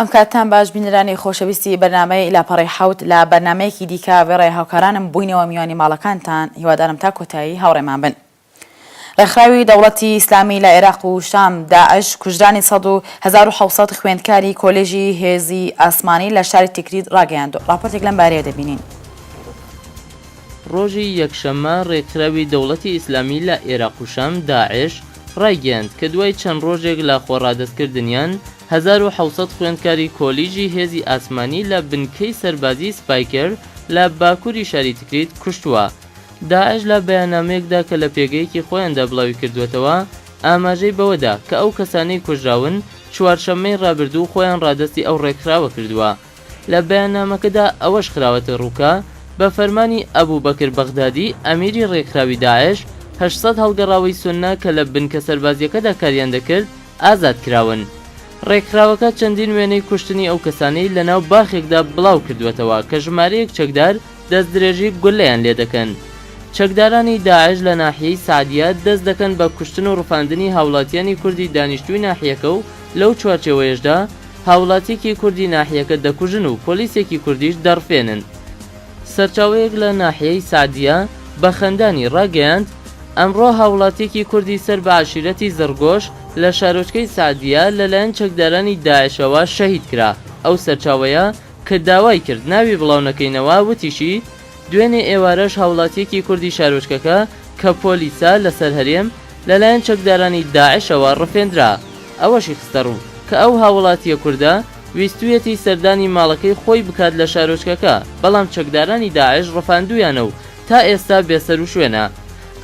ئەم کاتتان باش بینەرانی خۆشەویستی بەرنامەی لاپەڕی حەوت لە بەرنمەیەکی دیکە بەڕێ هاوکارانم بووینەوە میوانی ماڵەکانتان هیوادارم تا کۆتایی هاوڕێمان بن. ڕێکخراوی دەوڵەتی ئیسلامی لە عێراق و شام داعش کوژرانی 1700 خوێندکاری کۆلێژی هێزی ئاسمانی لە شاری تیکرید ڕاگەیاندووە. راپۆرتێک لەم بارەیە دەبینین. ڕۆژی یەکشەممە ڕێکخراوی دەوڵەتی ئیسلامی لە عێراق و شام داعش ڕایگەیاند کە دوای چەند ڕۆژێک لە خۆڕادەستکردنیان 1700 خوێندکاری کۆلیژی هێزی ئاسمانی لە بنکەی سەربازی سپایکر لە باکووری شاری تکریت کوشتووە. داعش لە بەیاننامەیەکدا کە لە پێگەیەکی خۆیاندا بڵاوی کردوێتەوە ئاماژەی بەوەدا کە ئەو کەسانەی کوژراون چوارشەممەی ڕابردوو خۆیان ڕادستی ئەو ڕێکخراوە کردووە. لە بەیاننامەکەدا ئەوەش خراوەتە ڕووکە بە فەرمانی ئەبوو بەکر بەغدادی ئەمیری ڕێکخراوی داعش 800 هەڵگەڕاوی سوننا کە لە بنکە سەربازیەکەدا کاریان دەکرد ئازاد کراون. ڕێکخراوەکە چەندین وێنەی کوشتنی ئەو کەسانەی لە ناو باخێکدا بڵاو کردوێتەوە کە ژمارەیەک چەکدار دەست درێژی گولەیان لێ دەکەن. چەکدارانی داعش لە ناحیەی سعدیە دەست دەکەن بە کوشتن و ڕوفاندنی هاوڵاتیانی کوردی دانیشتووی ناحیەکە و لەو چوارچێوەیەشدا هاوڵاتیەکی کوردی ناحیەکە دەکوژن و پۆلیسێکی کوردیش دەڕفێنن. سەرچاوەیەک لە ناحیەی سعدیە بە خەندانی ڕاگەیاند ئەمڕۆ هاوڵاتیەکی کوردی سەر بە عەشیرەتی زەرگۆش لە شارۆچکەی سعدیە لەلایەن چەکدارانی داعشەوە شەهید کرا. ئەو سەرچاوەیە کە داوای کرد ناوی بڵاو نەکەینەوە وتیشی دوێنێ ئێوارەش هاوڵاتیەکی کوردی شارۆچکەکە کە پۆلیسا لەسەر هەرێم لەلایەن چەکدارانی داعشەوە ڕفێندرا. ئەوەشی خستە ڕوو کە ئەو هاوڵاتیە کووردە ویستویەتی سەردانی ماڵەکەی خۆی بکات لە شارۆچکەکە، بەڵام چەکدارانی داعش ڕفاندویانە و تا ئێستا بێسەر و شوێنە.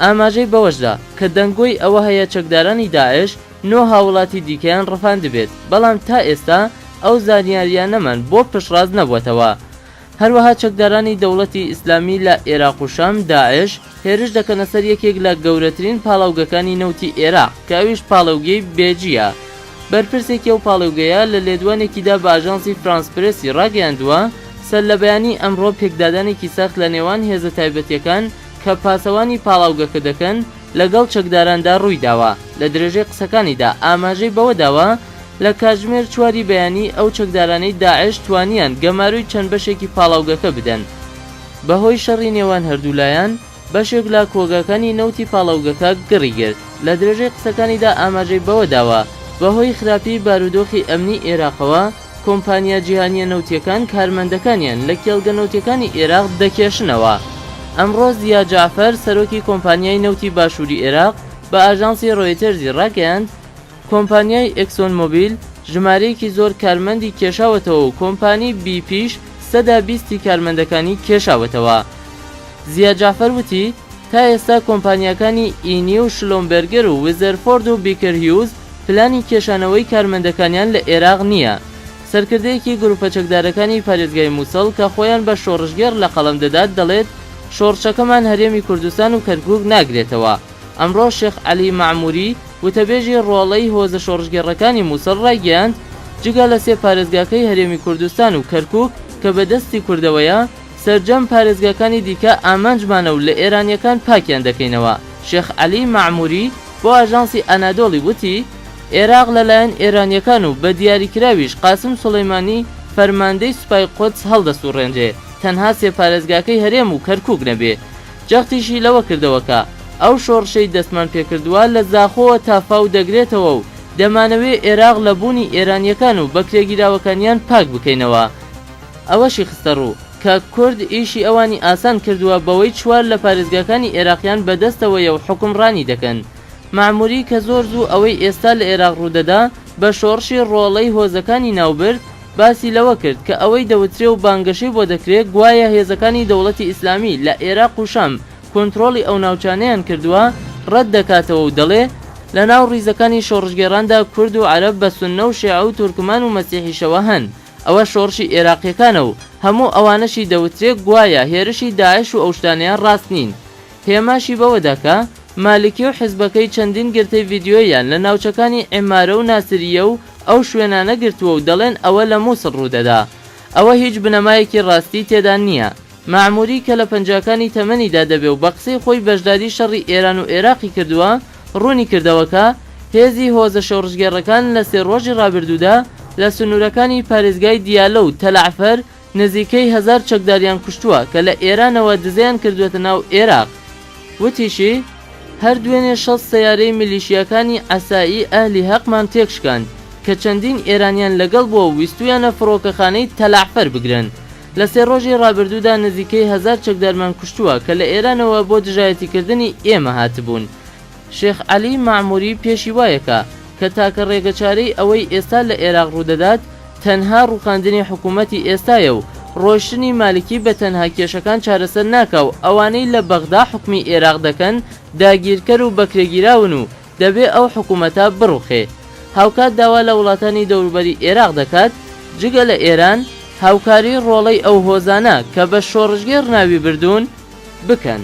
ئاماژەی بەوەشدا کە دەنگۆی ئەوە هەیە چەکدارانی داعش 9 هاوڵاتی دیکەیان ڕفاند بێت، بەڵام تا ئێستا ئەو زانیاریانەمان بۆ پشتڕاست نەبووەتەوە. هەروەها چەکدارانی دەوڵەتی ئیسلامی لە عێراق و شام داعش هێرش دەکەنە سەر یەکێک لە گەورەترین پاڵاوگەکانی نەوتی عێراق کە ئەویش پاڵەوگەی بێجیە. بەرپرسێکی ئەو پاڵەوگەیە لە لێدوانێکیدا بە ئاژانسی فرانس پرێسی ڕاگەیاندووە سەر لە بەیانی ئەمڕۆ پێکدادانێکی سەخت لە نێوان هێزە تایبەتیەکان کە پاسەوانی پاڵاوگەکە دەکەن لەگەڵ چەکداراندا ڕووی داوە. لە درێژەی قسەکانیدا ئاماژەی بەوە داوە لە کاتژمێر 4 بەیانی ئەو چەکدارانەی داعش توانیان گەماروی چەند بەشێکی پاڵاوگەکە بدەن. بەهۆی شەڕی نێوان هەردوولایەن بەشێک لە کۆگەکانی نەوتی پاڵاوگەکە گڕی گرت. لە درێژەی قسەکانیدا ئاماژەی بەوە داوە بەهۆی خراپی بارودۆخی ئەمنی عێراقەوە کۆمپانیا جیهانیە نەوتیەکان کارمەندەکانیان لە کێڵگە نەوتیەکانی عێراق دەکێشنەوە. ئەمڕۆ زیا جعفەر سەرۆکی کۆمپانیای نەوتی باشووری عێراق بە ئاژانسی ڕۆیتەرزی ڕاگەیاند کۆمپانیای ئەکسۆن مۆبیل ژمارەیەکی زۆر کارمەندی کێشاوەتەوە و کۆمپانی بیپیش 120 کارمەندەکانی کێشاوەتەوە. زیا جعفەر وتی تا ئێستا کۆمپانیەکانی ئینی و شلۆمبەرگەر و وزەرفۆرد و بیکەر هیوز پلانی کێشانەوەی کارمەندەکانیان لە عێراق نییە. سەرکردەیەکی گروپە چەکدارەکانی پارێزگای مووسڵ کە خۆیان بە شۆڕژگەر لە قەڵەم دەدات دەڵێت شۆڕشەکەمان هەرێمی کوردستان و کەرکووک ناگرێتەوە. ئەمڕۆ شێخ عەلی مەعموری وتەبێژی ڕۆڵەی هۆزە شۆڕژگەڕەکانی مووسڵ ڕایگەیاند جگە لە 3 پارێزگاکەی هەرێمی کوردستان و کەرکووک کە بەدەستی کوردەوەیە سەرجەم پارێزگاکانی دیکە ئامانجمانە و لە ئێرانیەکان پاکیان دەکەینەوە. شێخ عەلی مەعموری بۆ ئاژانسی ئەنادۆڵی وتی عێراق لەلایەن ئێرانیەکان و بە دیاریکراویش قاسم سوڵەیمانی فەرماندەی سوپای قودس هەڵدەسوڕێنرێ تەنها 3 پارێزگاکەی هەرێم و کەرکووک نەبێ. جەختیشی لەوە کردەوەکە ئەو شۆڕشەی دەستمان پێکردووە لە زاخۆوە تافاو دەگرێتەوە و دەمانەوێ عێراق لە بوونی ئێرانیەکان و بەکرێگیراوەکانیان پاک بکەینەوە. ئەوەشی خستە ڕوو کە کورد ئیشی ئەوانی ئاسان کردووە بەوەی 4 لە پارێزگاکانی عێراقیان بەدەستەوەیە و حکومڕانی دەکەن. مەعموری کە زۆر زوو ئەوەی ئێستا لە عێراق ڕوودەدا بە شۆڕشی ڕۆڵەی هۆزەکانی ناوبرد باسی لەوە کرد کە ئەوەی دەوترێ و بانگەشەی بۆ دەکرێت گوایە هێزەکانی دەوڵەتی ئیسلامی لە عێراق و شام کۆنتڕۆڵی ئەو ناوچانەیان کردووە ڕەت دەکاتەوە و دەڵێ لە ناو ڕیزەکانی شۆڕژگێڕاندا کورد و عەرەب بە سوننە و شیعە و تورکمان و مەسیحیشەوە هەن. ئەوە شۆڕشی عێراقیەکانە و هەموو ئەوانەشی دەوترێت گوایە هێرشی داعش و ئەو شتانەیان ڕاست نین. هێماشی بەوە دەکا مالکی و حیزبەکەی چەندین گرتەی ڤیدیۆیان لە ناوچەکانی عێمارە و ناسریە و ئەو شوێنانە گرتووە و دەڵێن ئەوە لە مووسڵ ڕوودەدا. ئەوە هیچ بنەمایەکی ڕاستی تێدا نییە. مەعموری کە لە پەنجاکانی تەمەنیدا دەبێ و بە قسەی خۆی بەشداری شەڕی ئێران و عێراقی کردووە ڕوونی کردەوەکە هێزی هۆزە شۆڕژگێڕەکان لە 3 ڕۆژی ڕابردوودا لە سنوورەکانی پارێزگای دیالە و تەلعفەر نزیکەی 1000 چەکداریان کوشتووە کە لە ئێرانەوە دزیان کردوێتە ناو عێراق. وتیشی هەر دوێنێ 6 سەیارەی میلیشیاکانی ئاسایی ئەهلی هەقمان تێکشکاند کە چەندین ئێرانیان لەگەڵ بووە و ویستویانە فڕۆکەخانەی تەلعفەر بگرن. لە 3 ڕۆژی ڕابردوودا نزیکەی 1000 چەکدارمان کوشتووە کە لە ئێرانەوە بۆ دژایەتیکردنی ئێمە هاتبوون. شێخ عەلی مەعموری پێشی وایەکە کە تاکە ڕێگەچارەی ئەوەی ئێستا لە عێراق ڕوودەدات تەنها ڕووخاندنی حکوومەتی ئێستایە و ڕۆیشتنی مالکی بە تەنها کێشەکان چارەسەر ناکە و ئەوانەی لە بەغدا حکمی عێراق دەکەن داگیرکەر و بەکرێگیراون و دەبێ ئەو حکوومەتە بڕوخێ. هاوکات داوا لە وڵاتانی دەوروبەری عێراق دەکات جگە لە ئێران هاوکاری ڕۆڵەی ئەو هۆزانە کە بە شۆڕژگێر ناوی بردوون بکەن.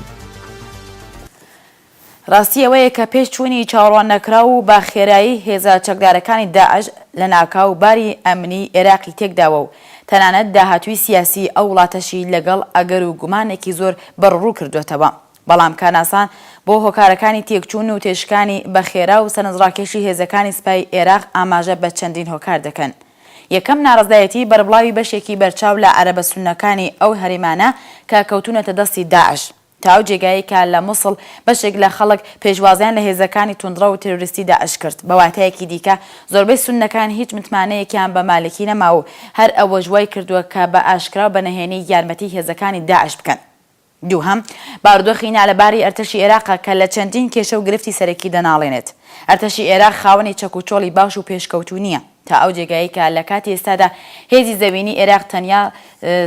ڕاستی ئەوەیە کە پێش چوونی چاوەڕوان نەکرا و با خێرایی هێزە چەکدارەکانی داعش لە ناکاو باری ئەمنی عێراقی تێکداوە و تەنانەت داهاتووی سیاسی ئەو وڵاتەشی لەگەڵ ئەگەر و گومانێکی زۆر بەڕوو کردوێتەوە. بەڵام کاناسان بۆ هۆکارەکانی تێکچوون و تێشکانی بەخێرا و سەرنجڕاکێشی هێزەکانی سپای عێراق ئاماژە بە چەندین هۆکار دەکەن. یەکەم ناڕزایەتی بەربڵاوی بەشێکی بەرچاو لە عەرەبە سوننەکانی ئەو هەرێمانە کە کەوتونەتە دەستی داعش تا ئەو جێگایی کە لە مووسڵ بەشێک لە خەڵک پێشوازیان لە هێزەکانی توندڕە و تێروریستی داعش کرد. بە واتایەکی دیکە زۆربەی سوننەکان هیچ متمانەیەکیان بە مالکی نەما و هەر ئەوە ژوای کردووە کە بە ئاشکرا و بەنهێنی یارمەتی هێزەکانی داعش بکەن. دووهەم بارودۆخی نالەباری ئەرتەشی عێراقە کە لە چەندین کێشە و گرفتی سەرەکی دەناڵێنێت. ئەرتەشی عێراق خاوەنی چەکوچۆڵی باش و پێشکەوتو نییە تا ئەو جێگایی کە لە کاتی ئێستادا هێزی زەوینی عێراق تەنیا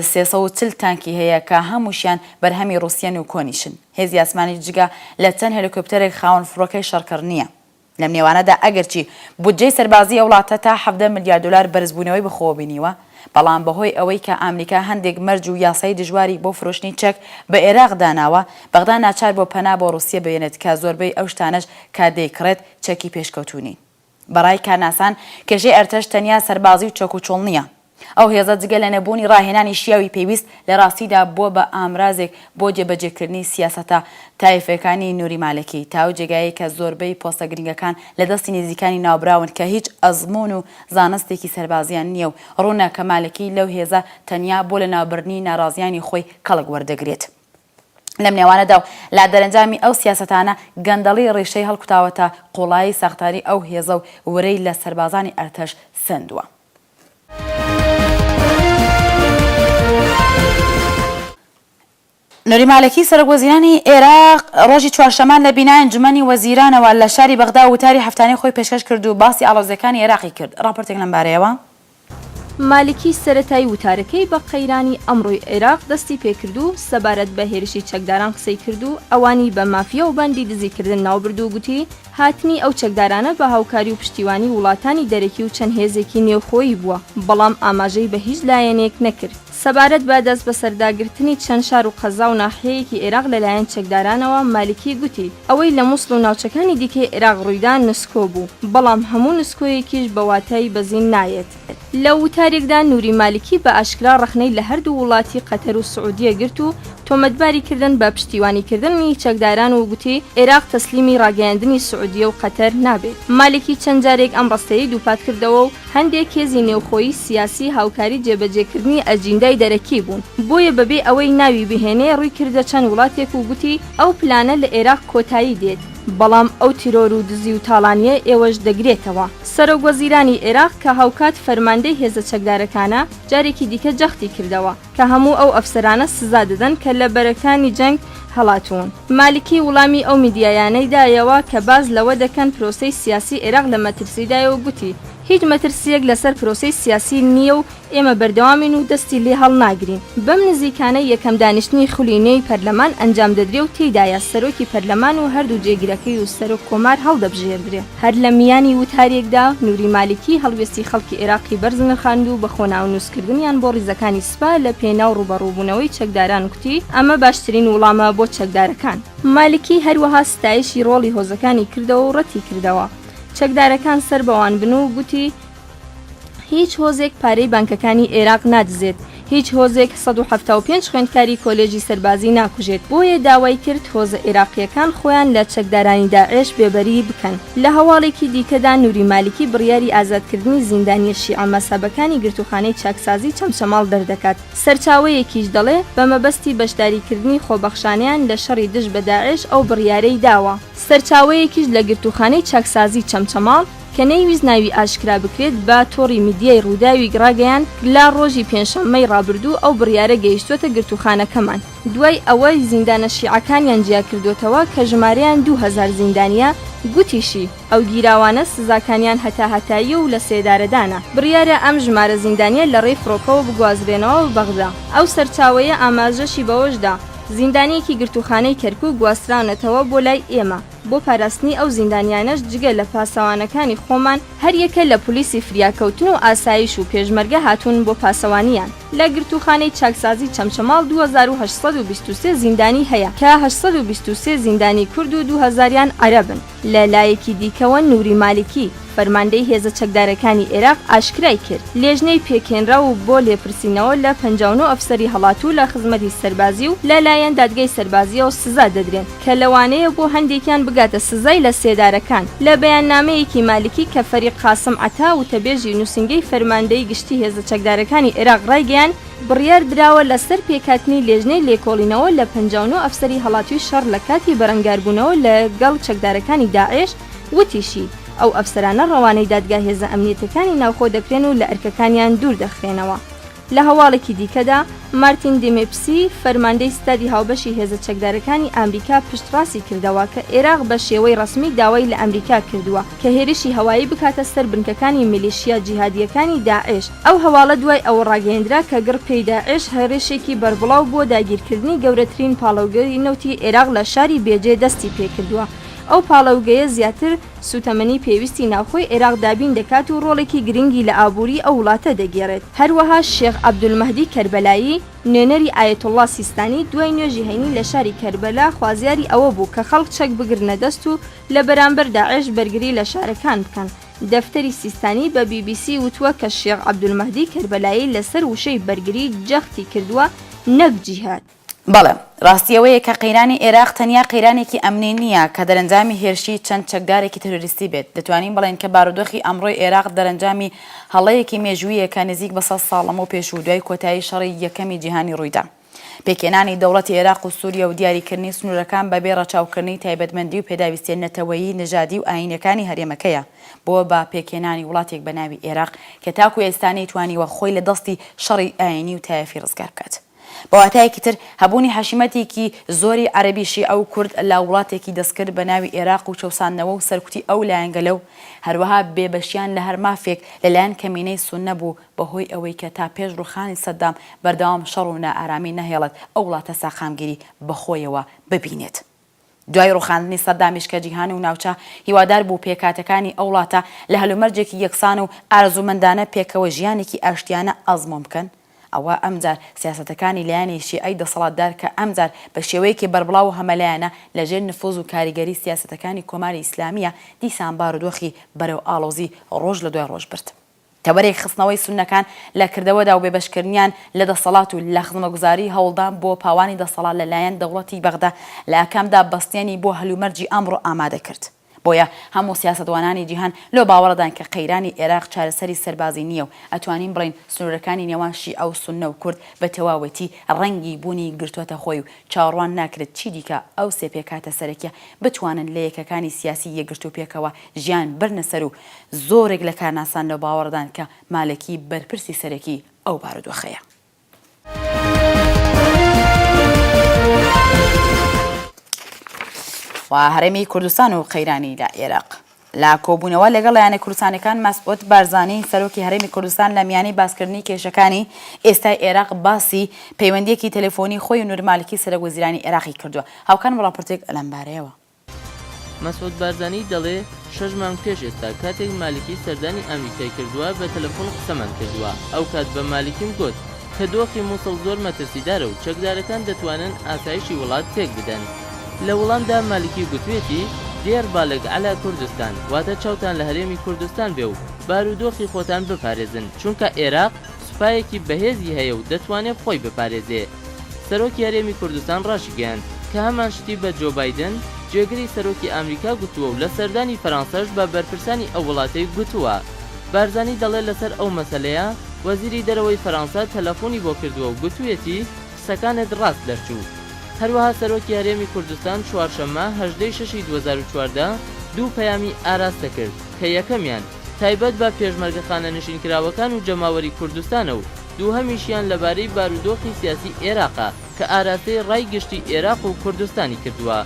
340 تانکی هەیە کە هەمووشیان بەرهەمی ڕوسیان و کۆنیشن. هێزی ئاسمانی جگە لە چەند هێلیکۆپتەرێک خاوەن فڕۆکەی شەڕکەڕ نییە. لەم نێوانەدا ئەگەرچی بودجەی سەربازی ئەو وڵاتە تا 17 ملیار دلار بەرزبوونەوەی بەخۆوە بینیوە، بەڵام بەهۆی ئەوەی کە ئەمریکا هەندێک مەرج و یاسای دژواری بۆ فرۆشتنی چەک بە عێراق داناوە، بەغدا ناچار بۆ پەنا بۆ ڕوسیە بێنێت کە زۆربەی ئەو شتانەش کە دەیکڕێت چەکی پێشکەوتونی. بەڕای کاناسان کێشەی ئەرتەش تەنیا سەربازی و چەکوچۆڵ نییە. ئەو هێزە جگە لە نەبوونی ڕاهێنانی شیاوی پێویست لە ڕاستیدا بۆ بە ئامرازێک بۆ جێبەجێکردنی سیاسەتە تایفەکانی نووری مالکی تا ئەو جێگایی کە زۆربەی پۆستە گرنگەکان لە دەستی نزیکانی ناوبراون کە هیچ ئەزمون و زانستێکی سەربازیان نییە و ڕوونە کە مالکی لەو هێزە تەنیا بۆ لە ناوبردنی ناڕازیانی خۆی کەڵک وەردەگرێت. لەم نێوانەدا و لا دەرەنجامی ئەو سیاسەتانە گەندەڵی ڕێشەی هەڵکوتاوەتە قوڵایی ساختاری ئەو هێزە و وەرەی لە سەربازانی ئەرتەش سندووە. نوری مالکی سەرۆکوەزیرانی عێراق ڕۆژی چوارشەمان لە بینای ئەنجومەنی وەزیرانەوە لە شاری بەغدا وتاری هەفتانەی خۆی پێشکەش کرد و باسی ئاڵۆزیەکانی عێراقی کرد. راپۆرتێک لەم بارەیەوە مالکی سەرەتایی وتارەکەی بە قەیرانی ئەمڕۆی عێراق دەستی پێکرد و سەبارەت بە هێرشی چەکداران قسەی کرد و ئەوانی بە مافیا و بەندی دزیکردن ناوبرد و گوتی هاتنی ئەو چەکدارانە بە هاوکاری و پشتیوانی وڵاتانی دەرەکی و چەند هێزێکی نێوخۆیی بووە، بەڵام ئاماژەی بە هیچ لایەنێک نەکرد. سەبارەت بە دەست بە سەرداگرتنی چەند شار و قەزا و ناحەیەکی عێراق لەلایەن چەکدارانەوە مالکی گوتی ئەوەی لە مووسڵ و ناوچەکانی دیکەی عێراق ڕوویدان نسکۆ بوو، بەڵام هەموو نسکۆیەکیش بە واتای بەزین نایەت. لە وتارێکدا نوری مالکی بە ئاشکرا ڕەخنەی لە هەردوو وڵاتی قەتەر و سعودیە گرت و تۆمەتباری کردن بە پشتیوانیکردنی چەکداران و گوتی عێراق تەسلیمی ڕاگەیاندنی سعودیە و قەتەر نابێت. مالکی چەند جارێک ئەم ڕستەیە دووپات کردەوە و هەندێک هێزی نێوخۆیی سیاسی هاوکاری جێبەجێکردنی ئەجیندای دەرەکی بوون، بۆیە بەبێ ئەوەی ناوی بهێنێ ڕووی کردە چەند وڵاتێک و گوتی ئەو پلانە لە عێراق کۆتایی دێت، بەڵام ئەو تیرۆر و دزی و تاڵانیە ئێوەش دەگرێتەوە. سەرۆکوەزیرانی عێراق کە هاوکات فەرماندەی هێزە چەکدارەکانە جارێکی دیکە جەختی کردەوە کە هەموو ئەو ئەفسەرانە سزا دەدەن کە لە بەرەکانی جەنگ هەڵاتون. مالکی وڵامی ئەو میدیایانەی دایەوە کە باز لەوە دەکەن پرۆسەی سیاسی عێراق لە مەترسیدایە و گوتی هیچ مەترسیەک لەسەر پرۆسەی سیاسی نییە و ئێمە بەردەوامین و دەستی لێ هەڵ ناگرین. بەم نزیکانە یەکەم دانیشتنی خولینەی پەرلەمان ئەنجام دەدرێ و تێدایە سەرۆکی پەرلەمان و هەردوو جێگیرەکەی و سەرۆک کۆمار هەڵدەبژێردرێ. هەر لە میانی وتارێکدا نوری مالکی هەڵوێستی خەڵکی عێراقی بەرزنرخاند و بە خۆناونووسکردنیان بۆ ڕیزەکانی سوپا لە پێناو ڕوبەڕووبوونەوەی چەکداران کوتی ئەمە باشترین وڵامە بۆ چەکدارەکان. مالکی هەروەها ستایشی ڕۆڵی هۆزەکانی کردەوە و ڕەتی کردەوە. چەکدارەکان سەر بەوان بن و گوتی هیچ هۆزێک پارەی بانکەکانی عێراق نادزێت، هیچ هۆزێک 175 خوێندکاری کۆلێژی سەربازی ناکوژێت، بۆیە داوای کرد هۆزە عێراقیەکان خۆیان لە چەکدارانی داعش بێبەری بکەن. لە هەواڵێکی دیکەدا نووری مالیکی بڕیاری ئازادکردنی زیندانیە شیعە مەسەبەکانی گرتوخانەی چاکسازی چەمچەماڵ دەردەکات. سەرچاوەیەکیش دەڵێ بە مەبەستی بەشداریکردنی خۆبەخشانیان لە شەڕی دژ بە داعش ئەو بڕیارەی داوە. سەرچاوەیەکیش لە گرتوخانەی چاکسازی چەمچەماڵ کە نەیویست ناوی ئاشکرا بکرێت بە تۆڕی میدیای ڕووداوی ڕاگەیان لا ڕۆژی پێنجشەممەی ڕابردوو ئەو بڕیارە گەیشتوتە گرتوخانەکەمان. دوای ئەوەی زیندانە شیعەکانیان جیا کردوتەوە کە ژمارەیان 2000 زیندانیە، گوتیشی ئەو گیراوانە سزاکانیان هەتاییە و لە سێدارەدانە. بڕیارە ئەم ژمارە زیندانیە لە ڕێی فڕۆکەوە بگوازرێنەوە و بەغدا. ئەو سەرچاوەیە ئاماژەشی بەوەشدا زیندانیەکی گرتوخانەی کەرکووک گواسترانەتەوە بۆ لای ئێمە بۆ پاراستنی ئەو زیندانیانەش جگە لە پاسەوانەکانی خۆمان هەریەکە لە پلیسی فریاکەوتن و ئاسایش و پێشمەرگە هاتوون بۆ پاسەوانیان. لە گرتوخانەی چاکسازی چەمچەماڵ 2823 زیندانی هەیە کە 823 زیندانی کورد و 2000یان عەرەبن. لە لایەکی دیکەوە نووری مالیکی فەرماندەی هێزە چەکدارەکانی عێراق ئاشکرای کرد لێژنەی پێکێنرا و بۆ لێپرسینەوە لە 59 ئەفسەری هەڵاتوو لە خزمەتی سەربازی و لەلایەن دادگای سەربازیەوە سزا دەدرێن کە لەوانەیە بۆ هەندێکیان بگاتە سزای لە سێدارەکان. لە بەیاننامەیەکی مالیکی کە فەریق قاسم عەتا و تەبێژی نووسنگەی فەرماندەی گشتی هێزە چەکدارەکانی عێراق ڕایگەیان بڕیار دراوە لەسەر پێکاتنی لێژنەی لێکۆڵینەوە لە 59 ئەفسەری هەڵاتوی شەڕ لە کاتی بەرەنگاربوونەوە لەگەڵ چەکدارەکانی داعش. وتیشی ئەو ئەفسەرانە ڕەوانەی دادگا هێزە ئەمنیەتەکانی ناوخۆ دەکرێن و لە ئەرکەکانیان دوور دەخرێنەوە. لە هەواڵێکی دیکەدا مارتین دیمێپسی فەرماندەی ستادی هاوبەشی هێزە چەکدارەکانی ئەمریکا پشتڕاستی کردەوە کە عێراق بە شێوەی ڕسمی داوای لە ئەمریکا کردووە کە هێرشی هەوایی بکاتە سەر بنکەکانی میلیشیا جیهادیەکانی داعش. ئەو هەواڵە دوای ئەوە ڕاگەیەندرا کە گڕپەی داعش هێرشێکی بەربڵاو بۆ داگیرکردنی گەورەترین پاڵەوگەی نەوتی عێراق لە شاری بێجێ دەستی پێکردووە. ئەو پاڵەوگەیە زیاتر سوتەمەنی پێویستی ناوخۆی عێراق دابین دەکات و ڕۆڵێکی گرنگی لە ئابووری ئەو وڵاتە دەگێڕێت. هەروەها شێخ عەبدولمەهدی کەربەلایی نوێنەری ئایەتوڵڵا سیستانی دوای نوێژی هەینی لە شاری کەربەلا خوازیاری ئەوە بوو کە خەڵک چەک بگرنە دەست و لە بەرامبەر داعش بەرگری لە شارەکان بکەن. دەفتەری سیستانی بە BBC وتووە کە شێخ عەبدولمەهدی کەربەلایی لەسەر وشەی بەرگری جەختی کردووە نەک جیهاد. بەڵێ ڕاستیەوەیە کە قەیرانی عێراق تەنیا قەیرانێکی ئەمنی نییە کە دەرەنجامی هێرشی چەند چەکدارێکی تەروریستی بێت. دەتوانین بڵێن کە بارودۆخی ئەمڕۆی عێراق دەرەنجامی هەڵەیەکی مێژوویە کە نزیک بە 100 ساڵ لەمەوە پێش و دوای کۆتایی شەڕی یەکەمی جیهانی ڕوویدا. پێکێنانی دەوڵەتی عێراق و سووریا و دیاریکردنی سنوورەکان بەبێ ڕەچاوکردنی تایبەتمەندی و پێداویستیە نەتەوەیی نژادی و ئاینەکانی هەرێمەکەیە بۆ بە پێکێنانی وڵاتێک بە ناوی عێراق کە تاکو ئێستانەی توانیوە خۆی لە دەستی شەڕی ئاینی و تایەفی ڕزگار بکات. بەواتایەکی تر هەبوونی حەشیمەتێکی زۆری عەرەبیشی ئەو کورد لە وڵاتێکی دەستکرد بە ناوی عێراق و چەوساندنەوە و سەرکوتی ئەو لایەنگەلە و هەروەها بێبەشیان لە هەر مافێک لەلایەن کەمینەی سوننە بوو بەهۆی ئەوەی کە تا پێش ڕوخانی سەددام بەردەوام شەڕ و نائارامی نەهێڵێت ئەو وڵاتە ساخامگیری بەخۆیەوە ببینێت. دوای ڕوخاندنی سەددامیش کە جیهان و ناوچە هیوادار بوو پێکاتەکانی ئەو وڵاتە لە هەلومەرجێکی یەکسان و ئارەزومەندانە پێکەوە ژیانێکی ئاشتیانە ئەزمۆم بکەن، ئەوە ئەمجار سیاسەتەکانی لایەنی شیعەی دەسەڵاتدار کە ئەمجار بە شێوەیەکی بەربڵاو و هەمەلایەنە لەژێر نفوذ و کاریگەری سیاسەتەکانی کۆماری ئیسلامیە دیسان بارودۆخی بەرەو ئاڵۆزی ڕۆژ لە دوای ڕۆژ برد. تەبەرێک خستنەوەی سوننەکان لە کردەوەدا و بێبەشکردنیان لە دەسەڵات و لە خزمەتگوزاری هەوڵدان بۆ پاوانی دەسەڵات لەلایەن دەوڵەتی بەغدا لە ئەکامدا بەستێنی بۆ هەلومەرجی ئەمڕۆ ئامادە کرد. بۆیە هەموو سیاسەتوانانی جیهان لۆ باوەڕدان کە قەیرانی عێراق چارەسەری سەربازی نییە و ئەتوانین بڵین سنوورەکانی نێوان شیعە و سوننە و کورد بە تەواوەتی ڕەنگی بوونی گرتووەتە خۆی و چاوەڕوان ناکرێت چی دیکە ئەو سێپێکاتە سەرەکیە بتوانن لە یەکەکانی سیاسی یەکگرت و پێکەوە ژیان برنە سەر و زۆرێک لە کارناسان لە باوەڕدان کە مالکی بەرپرسی سەرەکی ئەو بارودۆخەیە. و هەرێمی کوردستان و قەیرانی لە عێراق لە کۆبوونەوە لەگەڵ لایەنە کوردستانەکان مەسعود بارزانی سەرۆکی هەرێمی کوردستان لە میانی باسکردنی کێشەکانی ئێستای عێراق باسی پەیوەندیەکی تەلەفۆنی خۆی و نورمالکی سەرۆکوەزیرانی عێراقی کردووە. هاوکان ڕاپۆرتێک لەم بارەیەوە. مەسعود بارزانی دەڵێ 6 مانگ پێش ئێستا کاتێک مالکی سەردانی ئەمریکای کردووە بە تەلەفۆن قسەمان کردووە. ئەو کات بە مالکیم گوت کە دۆخی مووسڵ زۆر مەترسیدارە و چەکدارەکان دەتوانن ئاسایشی وڵات تێک بدەن. لە وەڵامدا مالکی گوتوێتی دێر بالێک عەلا کوردستان واتە چاوتان لە هەرێمی کوردستان بێ و بارودۆخی خۆتان بپارێزن چونکە عێراق سوپایەکی بەهێزی هەیە و دەتوانێت خۆی بپارێزێ. سەرۆکی هەرێمی کوردستان ڕاشی گەیاند کە هەمان شتی بە جۆ بایدن جێگری سەرۆکی ئەمریکا گوتووە و لە سەردانی فەرەنسەش بە بەرپرسانی ئەو وڵاتەی گوتووە. بارزانی دەڵێت لەسەر ئەو مەسەلەیە وەزیری دەرەوەی فەرەنسا تەلەفۆنی بۆ کردووە و گوتوویەتی قسەکانت ڕاست دەرچوو. هەروەها سەرۆکی هەرێمی کوردستان چوارشەممە 18/6/2014 دوو پەیامی ئاراستە کرد کە یەکەمیان تایبەت بە پێشمەرگەخانە نشینکراوەکان و جەماوەری کوردستانە و دووهەمیشیان لەبارەی بارودۆخی سیاسی عێراقا کە ئاراستەی ڕای گشتی عێراق و کوردستانی کردووە.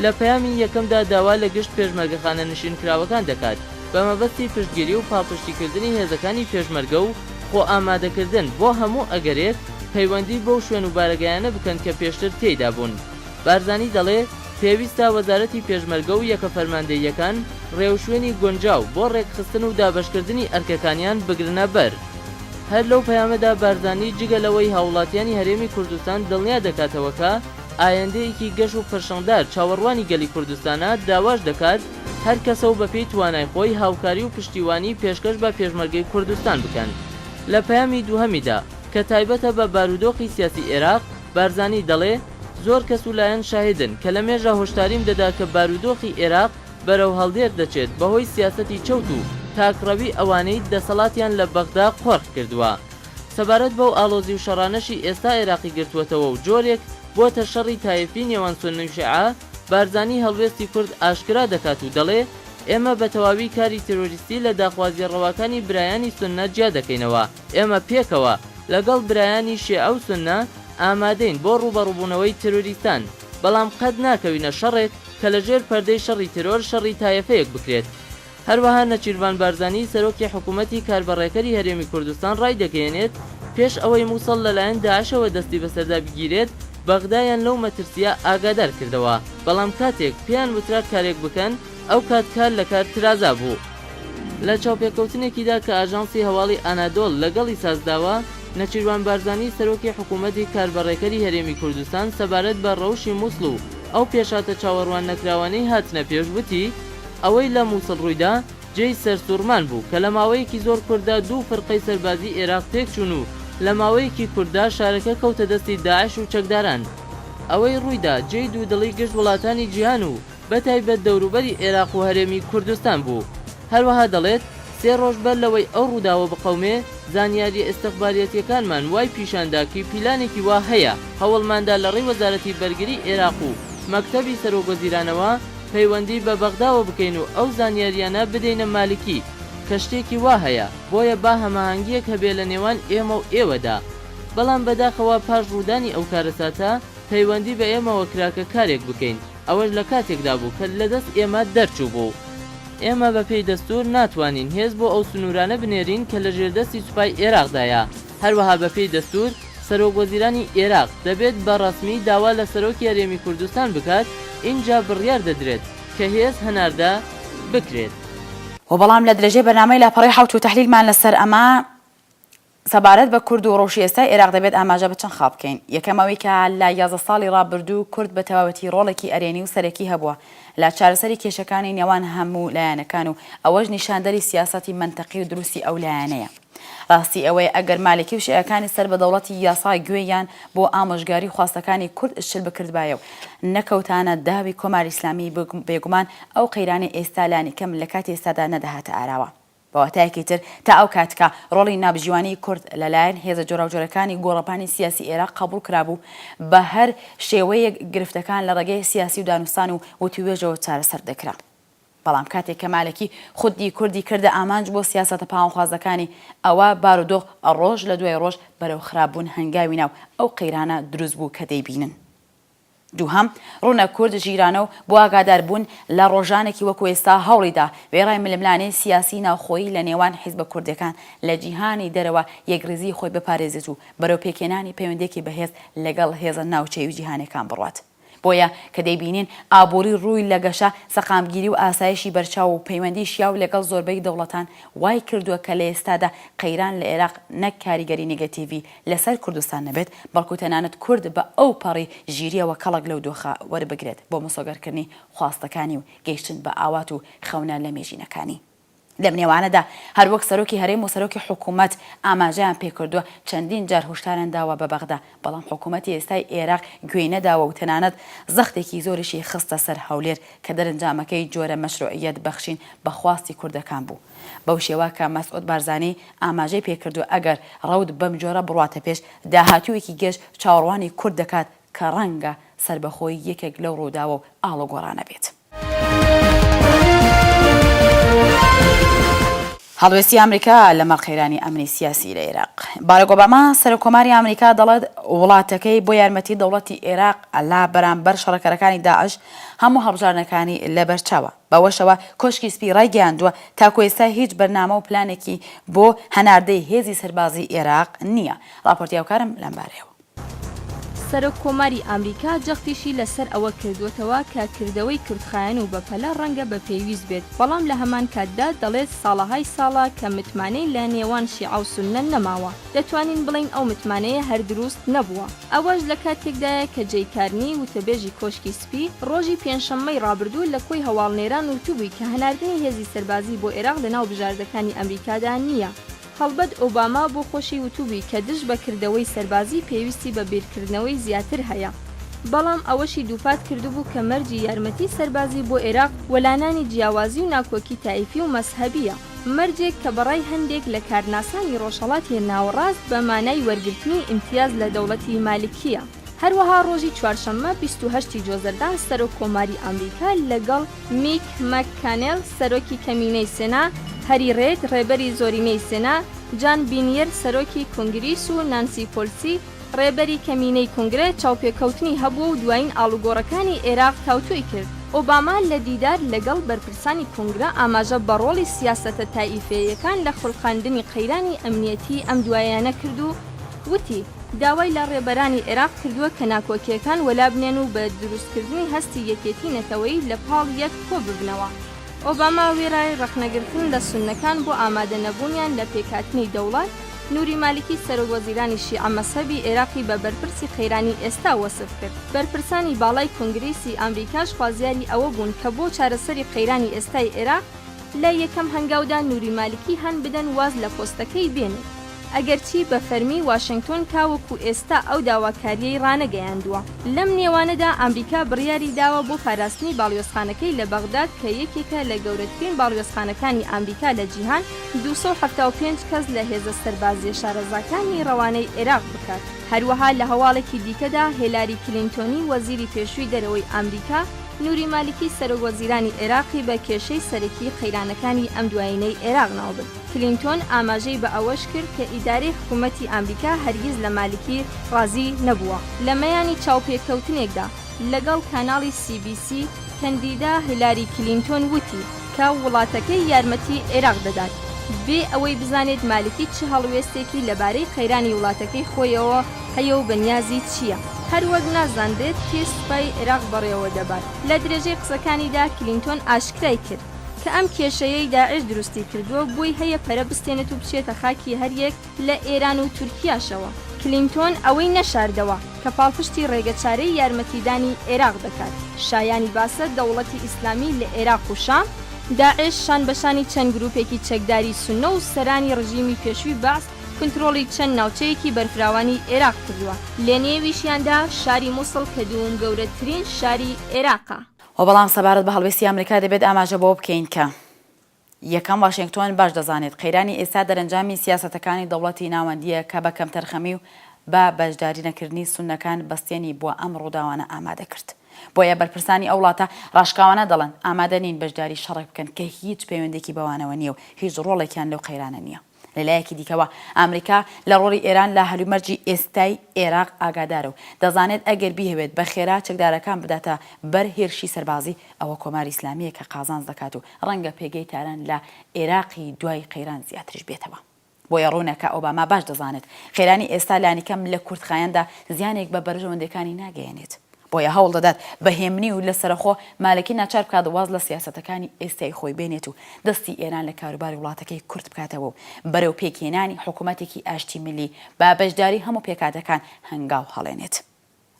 لە پەیامی یەکەمدا داوا لە گشت پێشمەرگەخانە نشینکراوەکان دەکات بە مەبەستی پشتگیری و پاڵپشتیکردنی هێزەکانی پێشمەرگە و خۆ ئامادەکردن بۆ هەموو ئەگەرێک پەیوەندی بەو شوێن و بارەگایانە بکەن کە پێشتر تێیدا بوون. بارزانی دەڵێ پێویستە وەزارەتی پێشمەرگە و یەکە فەرماندەییەکان ڕێوشوێنی گونجاو بۆ ڕێکخستن و دابەشکردنی ئەرکەکانیان بگرنە بەر. هەر لەو پەیامەدا بارزانی جگەلەوەی هاوڵاتیانی هەرێمی کوردستان دڵنیا دەکاتەوە کە ئایندەیەکی گەش و پرشەندار چاوەڕوانی گەلی کوردستانە داواش دەکات هەر کەسە و بەپێی توانای خۆی هاوکاری و پشتیوانی پێشکەش بە پێشمەرگەی کوردستان بکەن. لە پەیامی دووهەمیدا کە تایبەتە بە بارودۆخی سیاسی عێراق بارزانی دەڵێ زۆر کەس و لایەن شاهدن کە لە مێژە هۆشداریم دەدا کە بارودۆخی عێراق بەرەو هەڵدێر دەچێت بەهۆی سیاسەتی چەوت و تاکڕەوی ئەوانەی دەسەڵاتیان لە بەغدا قۆرخ کردووە. سەبارەت بەو ئاڵۆزی و شەڕانەشی ئێستا عێراقی گرتووەتەوە و جۆرێک بۆتە شەڕی تایفی نێوان سوننی و شیعە بارزانی هەڵوێستی کورد ئاشکرا دەکات و دەڵێ ئێمە بە تەواوی کاری تێرۆریستی لە داخوازی ڕەواکانی برایانی سوننە جیا دەکەینەوە. ئێمە پێکەوە لەگەڵ برایانی شیعە و سوننە ئامادەین بۆ ڕوبەڕووبوونەوەی تێرۆریستان، بەڵام قەت ناکەوینە شەڕێک کە لەژێر پەردەی شەڕی ترۆر شەڕی تایەفەیەک بکرێت. هەروەها نەچیروان بارزانی سەرۆکی حکوومەتی کاربەڕێکەری هەرێمی کوردستان ڕای دەگەیەنێت پێش ئەوەی مووسڵ لەلایەن داعشەوە دەستی بەسەردا بگیرێت بەغدایان لەو مەترسیە ئاگادار کردەوە، بەڵام کاتێک پێیان وترا کارێک بکەن ئەو کار لە کار ترازا بوو. لە چاوپێکەوتنێکیدا کە ئاژانسی هەواڵی ئانادۆڵ لەگەڵی سازداوە نەچیروان بارزانی سەرۆکی حکوومەتی کاربەڕێکەری هەرێمی کوردستان سەبارەت بە ڕەوشی مووسڵ و ئەو پێشاتە چاوەڕوان نەکراوانەی هاتنە پێش وتی ئەوەی لە مووسڵ ڕوویدا جێی سەرسوورمان بوو کە لە ماوەیەکی زۆر کووردا دوو فەرقەی سەربازی عێراق تێکچوون و لە ماوەیەکی کووردا شارەکە کەوتە دەستی داعش و چەکداران. ئەوەی ڕوویدا جێی دوودڵی گشت وڵاتانی جیهان و بەتایبەت دەوروبەری عێراق و هەرێمی کوردستان بوو. هەروەها دەڵێت 3 ڕۆژ بەر لەوەی ئەو ڕووداوە بقەومێ زانیاری ئستیخباریەتیەکانمان وای پیشانداکی پیلانێکی وا هەیە هەوڵماندا لە ڕێی وەزارەتی بەرگری عێراق و مەکتەبی سەرۆگۆزیرانەوە پەیوەندی بە بەغداوە بکەین و ئەو زانیاریانە بدەینە مالکی کە شتێکی وا هەیە، بۆیە با هەماهەنگیەک هەبێ لە نێوان ئێمە و ئێوەدا. بەڵام بەداخەوە پاش ڕوودانی ئەو کارەساتە پەیوەندی بە ئێمەوە کراکە کارێک بکەین، ئەوەش لە کاتێکدا بوو کە لەدەست ئێمە دەرچوو بوو. ئێمە بەپێی دەستور ناتوانین هێز بۆ ئەو سنوورانە بنێرین کە لە ژێردەستی سوپای عێراقدایە. هەروەها بەپێی دەستور سەرۆکوەزیرانی عێراق دەبێت بە ڕەسمی داوا لە سەرۆکی هەرێمی کوردستان بکات، اینجا بڕیار دەدرێت کە هێز هەناردا بکرێت. و بەڵام لە درێژەی بەرنامەی لاپەڕەی حەوت و تەحلیلمان لەسەر ئەمە سەبارەت بە کورد و ڕۆژی ئێستای عێراق دەبێت ئاماژە بە چەند خاڵ بکەین. یەکەمەوەی کە لە 11 ساڵی ڕابردوو کورد بە تەواوەتی ڕۆڵێکی ئەرێنی و سەرەکی هەبووە لە چارەسەری کێشەکانی نێوان هەموو لایەنەکان و ئەوەش نیشاندەری سیاسەتی منتەقی و دروستی ئەو لایەنەیە. ڕاستی ئەوەیە ئەگەر مالکی و شیعەکانی سەر بە دەوڵەتی یاسای گوێیان بۆ ئامۆژگاری خواستەکانی کورد شل بکردبایە و نەکەوتانە داوی کۆماری ئیسلامی بێگومان ئەو قەیرانی ئێستالانی کەم لە کاتی ئێستادا نەدەهاتە ئاراوە. بەواتایەکی تر تا ئەو کاتکە ڕۆڵی نابژیوانی کورد لەلایەن هێزە جۆراوجۆرەکانی گۆڕەپانی سیاسی عێراق قبول کرابوو بە هەر شێوەیەک گرفتەکان لە ڕێگەی سیاسی و دانوستان و وتیوێژەوە چارەسەر دەکرا. بەڵام کاتێک کە مالکی خودی کوردی کردە ئامانج بۆ سیاسەتە پاوانخوازەکانی ئەوە بارودۆخ ڕۆژ لە دوای ڕۆژ بەرەو خراپبوون هەنگاوی ناو ئەو قەیرانە دروست بوو کە دەیبینن. دووهەم ڕوونە کورد ژیرانە و بۆ ئاگادار بوون لە ڕۆژانێکی وەکو ئێستا هەوڵیدا وێڕای ململانەی سیاسی ناوخۆیی لە نێوان حیزبە کوردەکان لە جیهانی دەرەوە یەکریزی خۆی بپارێزێت و بەرەو پێکێنانی پەیوەندێکی بەهێز لەگەڵ هێزە ناوچەی و جیهانەکان بڕوات. بۆیە کە دەیبینین ئابووری ڕووی لە گەشە سەقامگیری و ئاسایشی بەرچاو و پەیوەندی شیاو لەگەڵ زۆربەی دەوڵەتان وای کردووە کە لە ئێستادا قەیران لە عێراق نەک کاریگەری نێگەتیڤی لەسەر کوردستان نەبێت، بەڵکو تەنانەت کورد بە ئەو پەڕی ژیریەوە کەڵک لەو دۆخە وەربگرێت بۆ مۆسۆگەرکردنی خواستەکانی و گەیشتن بە ئاوات و خەونە لە مێژینەکانی. لەم نێوانەدا هەروەک سەرۆکی هەرێم و سەرۆکی حکوومەت ئاماژەیان پێکردووە چەندین جار هۆشداریان داوە بە بەغدا بەڵام حکوومەتی ئێستای عێراق گوێی نەداوە و تەنانەت زەختێکی زۆریشی خستە سەر هەولێر کە دەرەنجامەکەی جۆرە مەشروعیەت بەخشین بە خواستی کوردەکان بوو. بەو شێوە کە مەسعود بارزانی ئاماژەی پێکردووە ئەگەر ڕەوت بەم جۆرە بڕواتە پێش داهاتوویەکی گەشت چاوەڕوانی کورد دەکات کە ڕەنگە سربەخۆی یەکێک لەو ڕووداوە و ئاڵوگۆڕانە بێت. هەڵوێستی ئەمریکا لەمەڵ قەیرانی ئەمنی سیاسی لە عێراق. باراک ئۆباما سەرۆکۆماری ئەمریکا دەڵێت وڵاتەکەی بۆ یارمەتی دەوڵەتی عێراق لا بەرامبەر شەڕەکەرەکانی داعش هەموو هەڵبژارنەکانی لەبەرچاوە. بەوەشەوە کۆشکی سپی ڕایگەیاندووە تاکو ئێستا هیچ بەرنامە و پلانێکی بۆ هەناردەی هێزی سەربازی عێراق نییە. راپۆرتی هاوکارم لەمبارەیەوە. سەرۆکۆماری ئەمریکا جەختیشی لەسەر ئەوە کردوتەوە کە کردەوەی کورتخایەن و بەپەلە ڕەنگە بە پێویست بێت بەڵام لە هەمان کاتدا دەڵێت ساڵەهای ساڵە کە متمانەی لە نێوان شیعە و سوننە نەماوە دەتوانین بڵین ئەو متمانەیە هەر دروست نەبووە. ئەوەش لە کاتێکدایە کە جێیکارنی وتەبێژی کۆشکی سپی ڕۆژی پێنجشەممەی ڕابردوو لە کۆی هەواڵنێران وتوبووی کە هەناردنی هێزی سەربازی بۆ عێراق لەناو بژاردەکانی ئەمریکادا نییە. هەڵبەت ئۆباما بۆ خۆشی وتوبی کە دژ بەکردەوەی سەربازی پێویستی بە بیرکردنەوەی زیاتر هەیە بەڵام ئەوەشی دووپات کردبوو کە مەرجی یارمەتی سەربازی بۆ عێراق وەلانانی جیاوازی و ناکۆکی تایفی و مەسهەبیە مەرجێک کە بەڕای هەندێک لە کارناسانی ڕۆژهەڵاتی ناوەڕاست بە مانای وەرگرتنی ئیمتیاز لە دەوڵەتی مالکیە. هەروەها ڕۆژی چوارشەممە 28 جۆزەردان سەرۆکۆماری ئەمریکا لەگەڵ میک مەککانێل سەرۆکی کەمینەی سێنا هەری ڕێد ڕێبەری زۆرینەی سێنا جان بینیر سەرۆکی کنگریس و نانسی پۆلسی ڕێبەری کەمینەی کنگرە چاوپێکەوتنی هەبوو و دوایین ئاڵوگۆڕەکانی عێراق تاوتوی کرد. ئۆباما لە دیدار لەگەڵ بەرپرسانی کنگرە ئاماژە بە ڕۆڵی سیاسەتە تاییفەیەکان لە خوڵقاندنی قەیرانی ئەمنیەتی ئەم دوایانە کرد و وتی داوای لە ڕێبەرانی عێراق کردووە کە ناکۆکیەکان وەلابنێن و بە دروستکردنی هەستی یەکێتی نەتەوەی لە پاڵ یەک کۆ ببنەوە. ئۆباما وێرای ڕەخنەگرتن لە سوننەکان بۆ ئامادە نەبوونیان لە پێکهاتنی دەوڵات نوری مالکی سەرۆکوەزیرانی شیعە مەسهەبی عێراقی بە بەرپرسی قەیرانی ئێستا وەسف کرد. بەرپرسانی باڵای کنگریسی ئەمریکاش خوازیاری ئەوە بوون کە بۆ چارەسەری قەیرانی ئێستای عێراق لە یەکەم هەنگاودا نوری مالکی هەن بدەن واز لە پۆستەکەی بێنێت. ئەگەرچی بە فەرمی واشنگتۆن کاوەکو ئێستا ئەو داواکاریەی ڕانەگەیاندووە. لەم نێوانەدا ئەمریکا بڕیاری داوە بۆ پاراستنی باڵیۆزخانەکەی لە بەغداد کە یەکێکە لە گەورەترین باڵیۆزخانەکانی ئەمریکا لە جیهان 275 کەس لە هێزە سەربازیە شارەزاکانی ڕەوانەی عێراق بکات. هەروەها لە هەواڵێکی دیکەدا هێلاری کلینتۆنی وەزیری پێشووی دەرەوەی ئەمریکا نوری مالکی سەرۆکوەزیرانی عێراقی بە کێشەی سەرەکی قەیرانەکانی ئەم دوایینەی عێراق ناوبرد. کلینتۆن ئاماژەی بە ئەوەش کرد کە ئیدارەی حکوومەتی ئەمریکا هەرگیز لە مالکی ڕازی نەبووە. لە مەیانی چاوپێکەوتنێکدا لەگەڵ کاناڵی CBC کەندیدا هیلاری کلینتۆن وتی کە وڵاتەکەی یارمەتی عێراق دەدات بێ ئەوەی بزانێت مالکی چه هەڵوێستێکی لەبارەی قەیرانی وڵاتەکەی خۆیەوە هەیە و بەنیازی چییە. هەروەک نازاندێت کێ سوپای عێراق بەڕێوە دەبات. لە درێژەی قسەکانیدا کلینتۆن ئاشکرای کرد کە ئەم کێشەیەی داعش دروستی کردووە بۆی هەیە پەرە بستێنێت و بچێتە خاکی هەریەک لە ئێران و تورکیاشەوە. کلینتۆن ئەوەی نەشاردەوە کە پاڵپشتی ڕێگەچارەی یارمەتیدانی عێراق دەکات. شایانی باسە دەوڵەتی ئیسلامی لە عێراق و شام داعش شان بەشانی چەند گروپێکی چەکداری سونە و سەرانی ڕژیمی پێشووی باس کنترۆڵی چەند ناوچەیەکی بەرفراوانی عێراق کردووە. لە نێویشیاندا شاری مووسڵ کە دووەم گەورەترین شاری عێراقە. و بەڵام سەبارەت بە هەڵوێستی ئەمریکا دەبێت ئاماژە بۆ بکەین کە یەکەم واشنگتۆن باش دەزانێت قەیرانی ئێستا دەرەنجامی سیاسەتەکانی دەوڵەتی ناوەندیە کە بە کەم تەرخەمی و بە بەشداری نەکردنی سوننەکان بەستێنی بۆ ئەم ڕووداوانە ئامادە کرد. بۆیە بەرپرسانی ئەو وڵاتە ڕاشکاوانە دەڵێن ئامادە نین بەشداری شەڕێک بکەن کە هیچ پەیوەندێکی بەوانەوە نییە و هیچ ڕۆڵێکیان لەو قەیرانە نییە. لەلایەکی دیکەوە ئەمریکا لە ڕۆڵی ئێران لە هەلومەرجی ئێستای عێراق ئاگادارە و دەزانێت ئەگەر بیهەوێت بە خێرا چەکدارەکان بداتە بەر هێرشی سەربازی ئەوە کۆماری ئیسلامیە کە قازانج دەکات و ڕەنگە پێگەی تاران لە عێراقی دوای قەیران زیاترش بێتەوە. بۆیە ڕوونەکە ئۆباما باش دەزانێت خێرانی ئێستا لانیکەم لە کورتخایەندا زیانێک بە بەرژەوەندەکانی ناگەیەنێت. بۆیە هەوڵ دەدات بەهێمنی و لە سەرخۆ مالکی ناچار بکات واز لە سیاسەتەکانی ئێستای خۆی بێنێت و دەستی ئێران لە کاروباری وڵاتەکەی کورت بکاتەوە و بەرەو پێکهێنانی حکوومەتێکی ئاشتی ملی با بەشداری هەموو پێکاتەکان هەنگاو هەڵێنێت.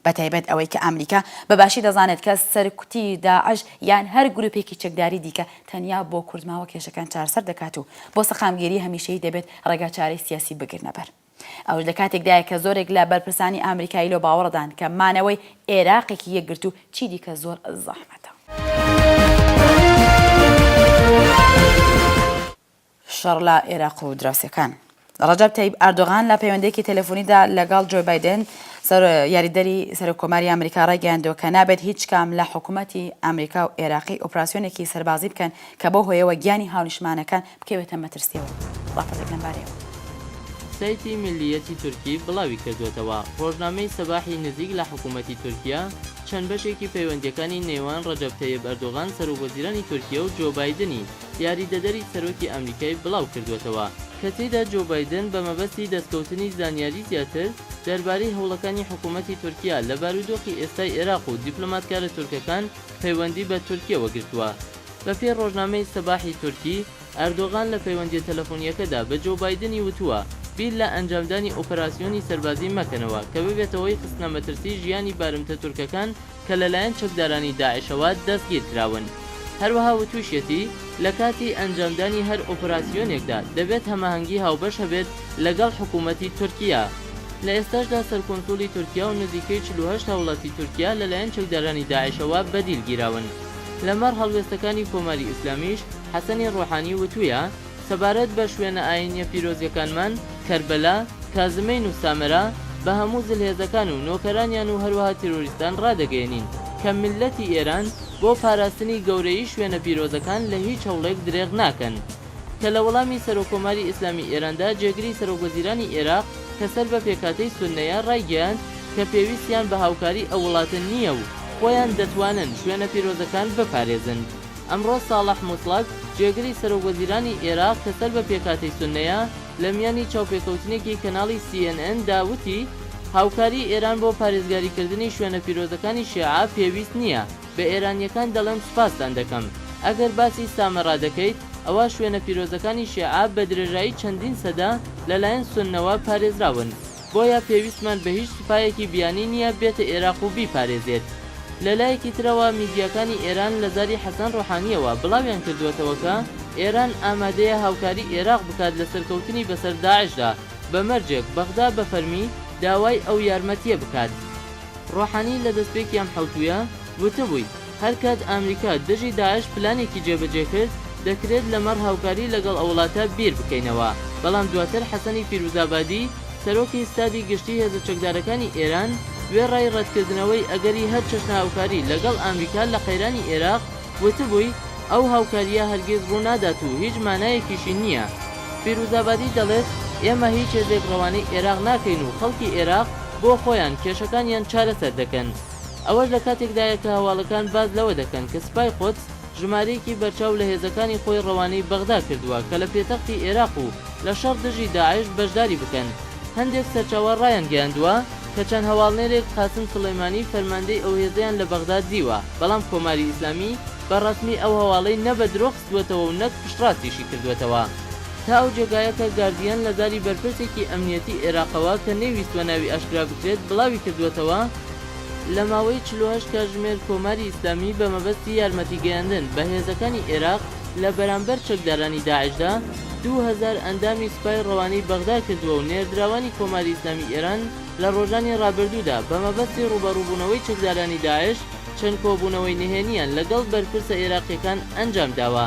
بەتایبەت ئەوەی کە ئەمریکا بەباشی دەزانێت کە سەرکوتی داعش یان هەر گروپێکی چەکداری دیکە تەنیا بۆ کوردماوە کێشەکان چارەسەر دەکات و بۆ سەقامگیری هەمیشەی دەبێت ڕێگا چارەی سیاسی بگرنەبەر. ئەوش لە کاتێکدایە کە زۆرێک لە بەرپرسانی ئامریکایی لۆ باوەڕدان کە مانەوەی عێراقێکی یەکگرت و چی دیکە زۆر زەحمەتە. شەڕ لە عێراق و دراوسەکان. ڕەجەب تەیب ئەردۆغان لە پەیوەندێکی تەلەفۆنیدا لەگەڵ جۆ باایدن یاریدەری سەرۆکۆماری ئەمریکا ڕێگەیاندووە کە نابێت هیچ کام لە حکوومەتی ئەمریکا و عێراقی ئۆپراسیۆنێکی سەربازی بکەن کە بۆ هۆیەوە گیانی هاونیشمانەکان بکەوێتە مەترسیەوە. ڕاپەردێک لەمبارەوە. سایتی ملیەتی تورکی بڵاوی کردوێتەوە ڕۆژنامەی سەباحی نزیک لە حکوومەتی تورکیا چەند بەشێکی پەیوەندیەکانی نێوان ڕەجەب تەیب ئەردۆغان سەرۆکوەزیرانی تورکیا و جۆ بایدنی یاریدەدەری سەرۆکی ئەمریکای بڵاو کردوێتەوە کە تێیدا جۆ بایدن بە مەبەستی دەستکەوتنی زانیاری زیاتر دەربارەی هەوڵەکانی حکوومەتی تورکیا لە بارودۆخی ئێستای عێراق و دیپلۆماتکارە تورکەکان پەیوەندی بە تورکیەوە گرتووە. بەپێ ڕۆژنامەی سەباحی تورکی ئەردۆغان لە پەیوەندی تەلەفۆنیەکەدا بە جۆ بایدنی وتووە بیر لە ئەنجامدانی ئۆپەراسیۆنی سەربازی مەکەنەوە کە ببێتەوەی خستنە مەترسی ژیانی بارمتە تورکەکان کە لەلایەن چەکدارانی داعشەوە دەستگیر کراون. هەروەها وتوشێتی لە کاتی ئەنجامدانی هەر ئۆپەراسیۆنێکدا دەبێت هەماهەنگی هاوبەش هەبێت لەگەڵ حکوومەتی تورکیا. لە ئێستاشدا سەرکۆنسوڵی تورکیا و نزیکەی 48 هاوڵاتی تورکیا لەلایەن چەکدارانی داعشەوە بەدیل گیراون. لەمەڕ هەڵوێستەکانی کۆماری ئیسلامیش حەسەنی ڕۆحانی وتوویە سەبارەت بە شوێنە ئاینیە پیرۆزیەکانمان کەربەلا، کازمەین و سامەرا بە هەموو زلهێزەکان و نۆکەرانیان و هەروەها تیرۆریستان ڕادەگەێنین کە ملەتی ئێران بۆ پاراستنی گەورەی شوێنە پیرۆزەکان لە هیچ هەوڵێک درێغ ناکەن. کە لە وەڵامی سەرۆکۆماری ئیسلامی ئێراندا جێگری سەرۆکوەزیرانی عێراق کە سەر بە پێکاتەی سوننەیە ڕایگەیاند کە پێویستیان بە هاوکاری ئەو وڵاتن نییە و خۆیان دەتوانن شوێنە پیرۆزەکان بپارێزن. ئەمڕۆ ساڵح موسڵک جێگری سەرۆکوەزیرانی عێراق کە سەر بە پێکاتەی سوننەیە لە میانی چاوپێکەوتنێکی کەناڵی CNN داوتی هاوکاری ئێران بۆ پارێزگاریکردنی شوێنە پیرۆزەکانی شیعە پێویست نییە. بە ئێرانیەکان دەڵێم سوپاستان دەکەم. ئەگەر باسی سامەڕا دەکەیت ئەوە شوێنە پیرۆزەکانی شیعە بە درێژایی چەندین سەدا لەلایەن سوننەوە پارێزراون بۆیە پێویستمان بە هیچ سوپایەکی بیانی نییە بێتە عێراق و بیپارێزێت. لەلایەکی ترەوە میدیاکانی ئێران لە زاری حەسەن ڕۆحانیەوە بڵاویان کردوێتەوە کە ئێران ئامادەیە هاوکاری عێراق بکات لە سەرکەوتنی بەسەر داعشدا بە مەرجێک بەغدا بە فەرمی داوای ئەو یارمەتیە بکات. ڕۆحانی لە دەستپێکیان حەوتوویە وتبووی هەر کات ئەمریکا دژی داعش پلانێکی جێبەجێ کرد دەکرێت لەمەڕ هاوکاری لەگەڵ ئەو وڵاتە بیر بکەینەوە. بەڵام دواتر حەسەنی پیرۆزابادی سەرۆکی ستادی گشتی هێزە چەکدارەکانی ئێران وێڕای ڕەتکردنەوەی ئەگەری هەر چەشنە هاوکاری لەگەڵ ئەمریکا لە قەیرانی عێراق وتبووی ئەو هاوکاریە هەرگیز ڕوونادات و هیچ مانایەکیشی نییە. پیرۆزابادی دەڵێت ئێمە هیچ هێزێک ڕەوانەی عێراق ناکەین و خەڵکی عێراق بۆ خۆیان کێشەکانیان چارەسەر دەکەن. ئەوەش لە کاتێکدایە کە هەواڵەکان باز لەوە دەکەن کە سپای قودس ژمارەیەکی بەرچاو لە هێزەکانی خۆی ڕەوانەی بەغدا کردووە کە لە پێتەختی عێراق و لە شەڕ دژی داعش بەشداری بکەن. هەندێک سەرچاوە ڕایان گەیاندووە کە چەند هەواڵنێرێک قاسم سلەیمانی فەرماندەی ئەو هێزەیان لە بەغدا دیوە بەڵام کۆماری ئیسلامی بەڕەسمی ئەو هەواڵەی نە بە درۆ خستووەتەوە و نەک پشتڕاستیشی کردوێتەوە. تا ئەو جێگایەکە گاردیان لە داری بەرپرسێکی ئەمنیەتی عێراقەوە کە نەیویستوە ناوی ئاشکرا بکرێت بڵاوی کردوێتەوە لە ماوەی 48 کاتژمێر کۆماری ئیسلامی بە مەبەستی یارمەتی گەیاندن بە هێزەکانی عێراق لە بەرامبەر چەکدارانی داعشدا 2000 ئەندامی سوپای ڕەوانەی بەغدا کردووە و نێردراوانی کۆماری ئیسلامی ئێران لە ڕۆژانی ڕابردوودا بە مەبەستی ڕوبەڕووبوونەوەی چەکدارانی داعش چەند کۆبوونەوەی نهێنیان لەگەڵ بەرپرسە عێراقیەکان ئەنجام داوە.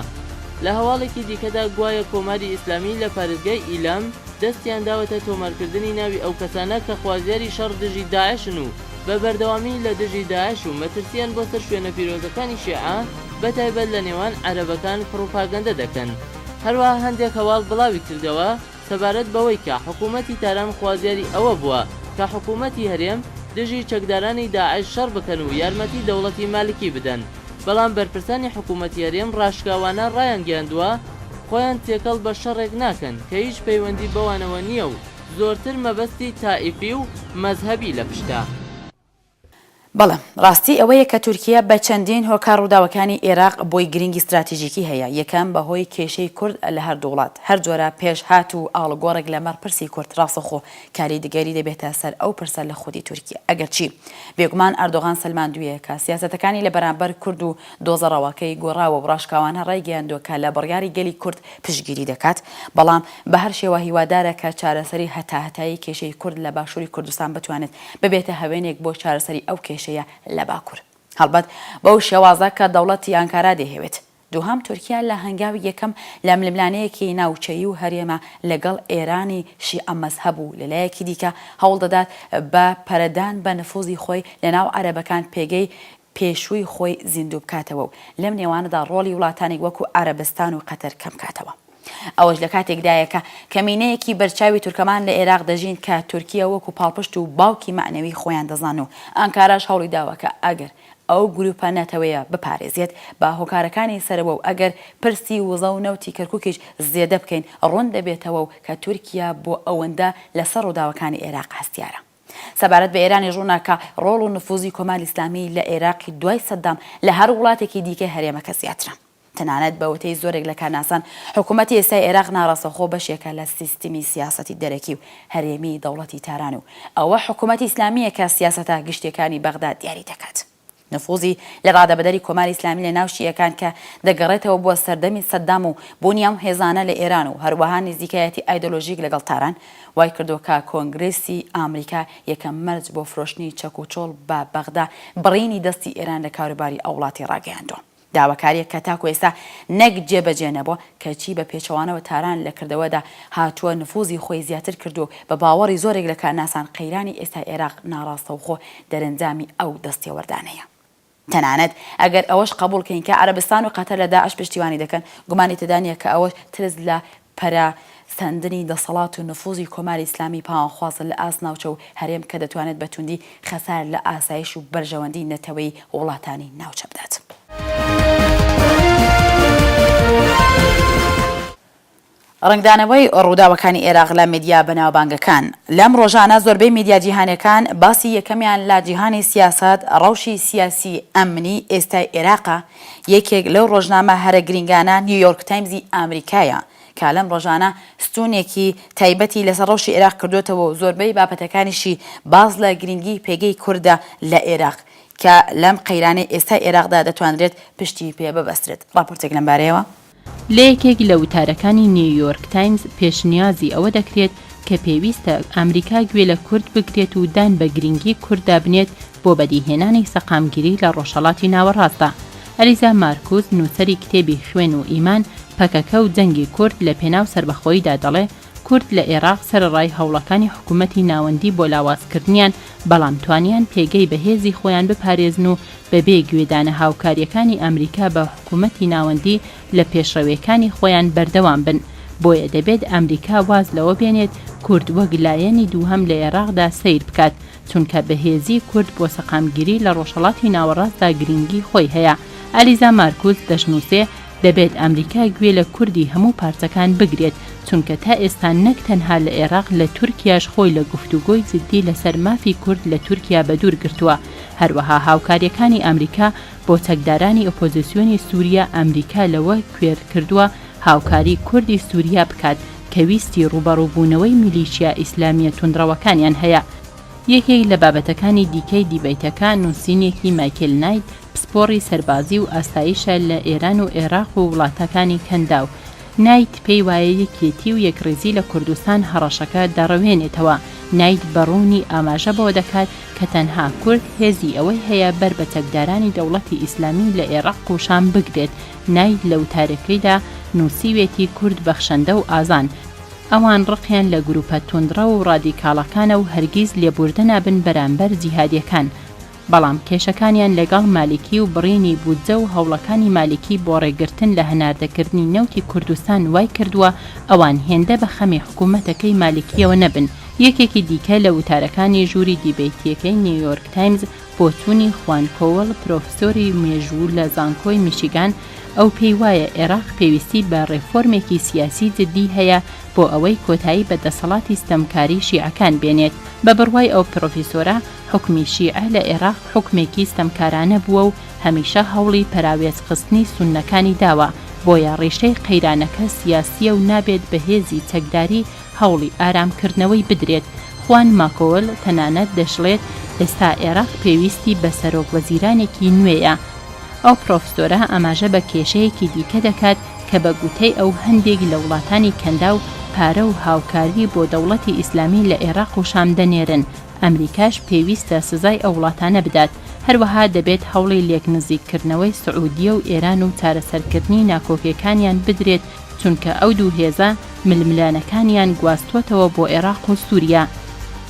لە هەواڵێکی دیکەدا گوایە کۆماری ئیسلامی لە پارێزگای ئیلام دەستیان داوەتە تۆمارکردنی ناوی ئەو کەسانە کە خوازیاری شەڕ دژی داعشن و بە بەردەوامی لە دژی داعش و مەترسیان بۆ سەر شوێنە پیرۆزەکانی شیعە بەتایبەت لە نێوان عەرەبەکان پڕۆپاگەندە دەکەن. هەروەها هەندێک هەواڵ بڵاوی کردەوە سەبارەت بەوەی کە حکوومەتی تاران خوازیاری ئەوە بووە کە حکوومەتی هەرێم دژی چەکدارانی داعش شەڕ بکەن و یارمەتی دەوڵەتی مالکی بدەن. بەڵام بەرپرسانی حکوومەتی هەرێم ڕاشکاوانە ڕایان گەیاندووە خۆیان تێکەڵ بە شەڕێک ناکەن کە هیچ پەیوەندی بەوانەوە نییە و زۆرتر مەبەستی تائیفی و مەزهەبی لە پشتە. بەڵێ ڕاستی ئەوەیە کە تورکیا بە چەندین هۆکار ڕووداوەکانی عێراق بۆی گرنگی استراتیژیکی هەیە. یەکەم بەهۆی کێشەی کورد لە هەردوو وڵات، هەر جۆرە پێش هات و ئاڵگۆڕێک لە مەرپرسی کورد ڕاستەخۆ کاری دیگەری دەبێتە سەر ئەو پرسە لە خودی تورکیا. ئەگەرچی بێگومان ئەردۆغان سەلماندوویە کە سیاسەتەکانی لە بەرامبەر کورد و دۆزەڕەوەکەی گۆڕاوە و ڕاشکاوانە ڕایگەیاندووە کە لە بڕیاری گەلی کورد پشتگیری دەکات، بەڵام بە هەر شێوە هیوادارە کە چارەسەری هەتاهەتایی کێشەی کورد لە باشووری کوردستان بتوانێت ببێتە هەوێنێک بۆ چارەسەری ئەو کێشەیە لە باکوور. هەڵبەت بەو شێوازە کە دەوڵەتی ئەنکارا دەهێوێت. دووهەم تورکیا لە هەنگاوی یەکەم لە ململانەیەکی ناوچەیی و هەرێمە لەگەڵ ئێرانی شیعە مەزهەب و لەلایەکی دیکە هەوڵ دەدات بە پەرەدان بە نفوزی خۆی لەناو عەرەبەکان پێگەی پێشووی خۆی زیندوو بکاتەوە و لەم نێوانەدا ڕۆڵی وڵاتانی وەکو عەرەبستان و قەتەر کەم کاتەوە. ئەوەش لە کاتێکدایە کە کەمینەیەکی بەرچاوی تورکەمان لە عێراق دەژین کە تورکیا وەکو پاڵپشت و باوکی معنەوی خۆیان دەزان و ئەنکاراش هەوڵی داوە کە ئەگەر ئەو گروپە نەتەوەیە بپارێزێت بە هۆکارەکانی سەرەوە و ئەگەر پرسی وزە و نەوتی کەرکووکیش زیێدە بکەین ڕوون دەبێتەوە و کە تورکیا بۆ ئەوەندە لەسەر ڕووداوەکانی عێراق هەستیارە. سەبارەت بە ئێرانی ڕووناکە ڕۆڵ و نفوزی کۆماری ئیسلامی لە عێراقی دوای سەدام لە هەر وڵاتێکی دیکە هەرێمەکە زیاترە. تەنانەت بەوتەی زۆرێک لە کارناسان حکوومەتی ئێستای عێراق ناڕاستەخۆ بەشێکە لە سیستمی سیاسەتی دەرەکی و هەرێمی دەوڵەتی تاران و ئەوە حکوومەتی ئیسلامیە کە سیاسەتە گشتەکانی بەغداد دیاری دەکات. نفوزی لە ڕادەبەدەری کۆماری ئیسلامی لە ناو شیعەکان کە دەگەڕێتەوە بۆ سەردەمی سەدام و بوونیام هێزانە لە ئێران و هەروەها نزیکایەتی ئایدۆلۆژیک لەگەڵ تاران وای کردووە کۆنگرێسی ئامریکا یەکەم مەرج بۆ فرۆشتنی چەک و چۆڵ بە بەغدا بڕینی دەستی ئێران لە کاروباری ئەو وڵاتی ڕاگەیاندووە. داواکاریەک کە تاکو ئێستا نەک جێبەجێ نەبووە کەچی بە پێچەوانەوە تاران لە کردەوەدا هاتووە نفوزی خۆی زیاتر کردو بە باوەڕی زۆرێک لە کارناسان قەیرانی ئێستا عێراق ناڕاستەوخۆ دەرەنجامی ئەو دەستێوەردانەیە. تەنانەت ئەگەر ئەوەش قبولکەین کە عەرەبستان و قەتەر لە داعش پشتیوانی دەکەن گومانی تدانیە کە ئەوە ترس لە پەرە سندنی دەسەڵات و نفوزی کۆماری ئیسلامی پاوانخوازە لە ئاس ناوچە و هەرێم کە دەتوانێت بەتوندی خەسار لە ئاسایش و بەرژەوەندی نەتەوەی وڵاتانی ناوچە بدات. ڕنگدانەوەی ڕووداوەکانی عێراق لە میدیا بەناوبانگەکان لەم ڕۆژانە زۆربەی میدیا جیهانیەکان باسی یەکەمیان لە جیهانی سیاسەت ڕەوشی سیاسی ئەمنی ئێستای عێراقە. یەکێک لەو ڕۆژنامە هەرە گرنگانە نیویۆرک تایمزی ئامریکایە کە لەم ڕۆژانە ستونێکی تایبەتی لەسەر ڕەوشی عێراق کردوێتەوە و زۆربەی بابەتەکانیشی باز لە گرنگی پێگەی کوردە لە عێراق کە لەم قەیرانەی ئێستای عێراقدا دەتوانرێت پشتی پێ ببەسترێت. راپۆرتێک لەم بارەیەوە لە یەکێک لە وتارەکانی نیویۆرک تایمز پێشنیازی ئەوە دەکرێت کە پێویستە ئەمریکا گوێ لە کورد بگرێت و دان بە گرنگی کووردا بنێت بۆ بەدیهێنانی سەقامگیری لە ڕۆژهەڵاتی ناوەڕاستە. ئەلیزا مارکوس نووسەری کتێبی خوێن و ئیمان پەکەکە و جەنگی کورد لە پێناو سربەخۆییدا دەڵێ کورد لە عێراق سەرڕای هەوڵەکانی حکوومەتی ناوەندی بۆ لاوازکردنیان بەڵام توانیان پێگەی بەهێزی خۆیان بپارێزن و بەبێ گوێدانە هاوکاریەکانی ئەمریکا بە حکوومەتی ناوەندی لە پێشڕەویەکانی خۆیان بەردەوام بن. بۆیە دەبێت ئەمریکا واز لەوە بێنێت کورد وەک لایەنی دووهەم لە عێراقدا سیر بکات چونکە بەهێزی کورد بۆ سەقامگیری لە ڕۆژهەڵاتی ناوەڕاستدا گرنگی خۆی هەیە. ئەلیزا مارکوس دەشنووسێ دەبێت ئەمریکا گوێ لە کوردی هەموو پارچەکان بگرێت چونکە تا ئێستا نەک تەنها لە عێراق لە تورکیاش خۆی لە گفتوگۆی جدی لەسەر مافی کورد لە تورکیا بەدوور گرتووە. هەروەها هاوکاریەکانی ئەمریکا بۆ چەکدارانی ئۆپۆزیسیۆنی سووریا ئەمریکا لەوە کوێر کردووە هاوکاری کوردی سووریا بکات کە ویستی ڕوبەڕووبوونەوەی میلیشیا ئیسلامیە توندڕەوەکانیان هەیە. یەکێک لە بابەتەکانی دیکەی دیبەیتەکە نووسینێکی مایکل نایت پسپۆڕی سەربازی و ئاسایشە لە ئێران و عێراق و وڵاتەکانی کەنداو. نایت پێی وایە یەکێتی و یەکڕێزی لە کوردستان هەڕەشەکە دەڕەوێنێتەوە. نایت بەڕوونی ئاماژە بۆ دەکات کە تەنها کورد هێزی ئەوەی هەیە بەر بە چەکدارانی دەوڵەتی ئیسلامی لە عێراق و شام بگرێت. نایت لە وتارەکەیدا نووسیوێتی کورد بەخشەندە و ئازان ئەوان ڕقیان لە گروپە توندڕە و ڕادیکاڵەکانە و هەرگیز لێبوردە نابن بەرامبەر جیهادیەکان. بەڵام کێشەکانیان لەگەڵ مالیکی و بڕینی بودجە و هەوڵەکانی مالیکی بۆ ڕێگرتن لە هەناردەکردنی نەوتی کوردستان وای کردووە ئەوان هێندە بە خەمی حکوومەتەکەی مالیکیەوە نەبن. یەکێکی دیکە لە وتارەکانی ژووری دیبەیتیەکەی نیویۆرک تایمز بۆ چوونی خوان کۆوەڵ پرۆفسۆری مێژوو لە زانکۆی میشیگان ئەو پێی وایە عێراق پێویستی بە ڕێفۆرمێکی سیاسی جدی هەیە بۆ ئەوەی کۆتایی بە دەسەڵاتی ستەمکاری شیعەکان بێنێت. بە بڕوای ئەو پرۆفیسۆرە حکمی شیعە لە عێراق حکمێکی ستەمکارانە بووە و هەمیشە هەوڵی پەراوێزخستنی سوننەکانی داوە بۆیە ڕێشەی قەیرانەکە سیاسیە و نابێت بەهێزی چەکداری هەوڵی ئارامکردنەوەی بدرێت. خوان ماکۆول تەنانەت دەشڵێت ئێستا عێراق پێویستی بە سەرۆکوەزیرانێکی نوێیە. ئەو پرۆفسۆرە ئاماژە بە کێشەیەکی دیکە دەکات کە بە گوتەی ئەو هەندێک لە وڵاتانی کەندا و پارە و هاوکاری بۆ دەوڵەتی ئیسلامی لە عێراق و شام دەنێرن. ئەمریکاش پێویستە سزای ئەو وڵاتانە بدات. هەروەها دەبێت هەوڵی لێک نزیککردنەوەی سعودیە و ئێران و چارەسەرکردنی ناکۆکیەکانیان بدرێت چونکە ئەو دوو هێزە ململانەکانیان گواستوتەوە بۆ عێراق و سووریا.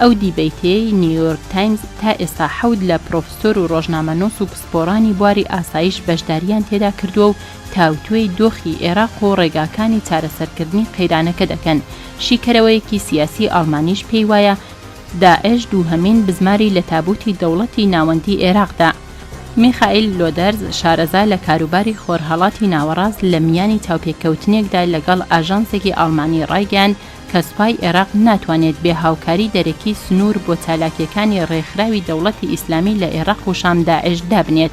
ئەو دیبەیتەی نیویۆرک تایمز تا ئێستا 7 لە پرۆفسۆر و ڕۆژنامەنووس و پسپۆڕانی بواری ئاسایش بەشداریان تێدا کردووە و تاوتوێی دۆخی عێراق و ڕێگاکانی چارەسەرکردنی قەیرانەکە دەکەن. شیکەرەوەیەکی سیاسی ئەڵمانیش پێی وایە داعش دووهەمین بزماری لە تابوتی دەوڵەتی ناوەندی عێراقدا. میخائیل لۆدەرز شارەزا لە کاروباری خۆرهەڵاتی ناوەڕاست لە میانی چاوپێکەوتنێکدا لەگەڵ ئاژانسێکی ئەڵمانی ڕایگەیاند کە سوپای عێراق ناتوانێت بێ هاوکاری دەرەکی سنوور بۆ چالاکیەکانی ڕێکخراوی دەوڵەتی ئیسلامی لە عێراق و شام داعش دابنێت.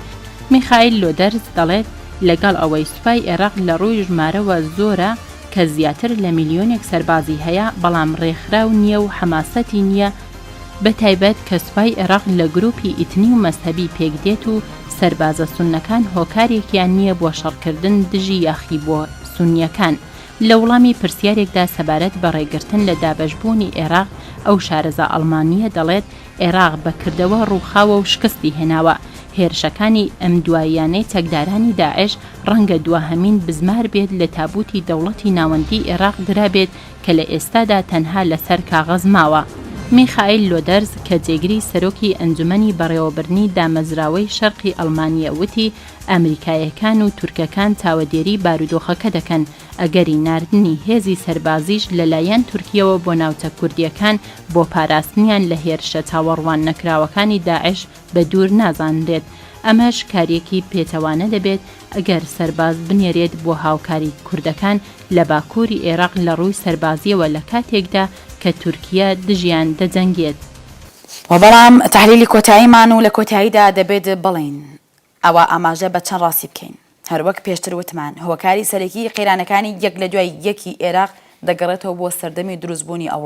میخائیل لۆدەرز دەڵێت لەگەڵ ئەوەی سوپای عێراق لە ڕووی ژمارەوە زۆرە کە زیاتر لە میلیۆنێک سەربازی هەیە بەڵام ڕێکخراو نییە و حەماسەتی نییە بە تایبەت کە سوپای عێراق لە گروپی ئیتنی و مەزهەبی پێکدێت و سەربازە سوننەکان هۆکارێکیان نییە بۆ شەڕکردن دژی یاخی بۆ سونیەکان. لە وەڵامی پرسیارێکدا سەبارەت بە ڕێگرتن لە دابەشبوونی عێراق ئەو شارەزا ئەڵمانیە دەڵێت عێراق بەکردەوە ڕووخاوە و شکستی هێناوە. هێرشەکانی ئەم دواییانەی چەکدارانی داعش ڕەنگە دووهەمین بزمار بێت لە تابوتی دەوڵەتی ناوەندی عێراق درابێت کە لە ئێستادا تەنها لەسەر کاغەز ماوە. میخائیل لۆدەرز کە جێگری سەرۆکی ئەنجومەنی بەڕێوەبردنی دامەزراوەی شەرقی ئەڵمانیە وتی ئەمریکایەکان و تورکەکان چاوەدێری بارودۆخەکە دەکەن ئەگەری ناردنی هێزی سەربازیش لەلایەن تورکیەوە بۆ ناوچە کوردیەکان بۆ پاراستنیان لە هێرشە چاوەڕوان نەکراوەکانی داعش بە دوور نازانرێت. ئەمەش کارێکی پێچەوانە دەبێت ئەگەر سەرباز بنێرێت بۆ هاوکاری کوردەکان لە باکووری عێراق لە ڕووی سەربازیەوە لە کاتێکدا کە تورکیا دژیان دەجەنگێت. وەبەڵام تحلیلی کۆتاییمان و لە کۆتاییدا دەبێت بڵین ئەوە ئاماژە بە چەند ڕاستی بکەین. هەروەک پێشتر وتمان هۆکاری سەرەکی قەیرانەکانی یەک لە دوای یەکی عێراق دەگەڕێتەوە بۆ سەردەمی دروستبوونی ئەو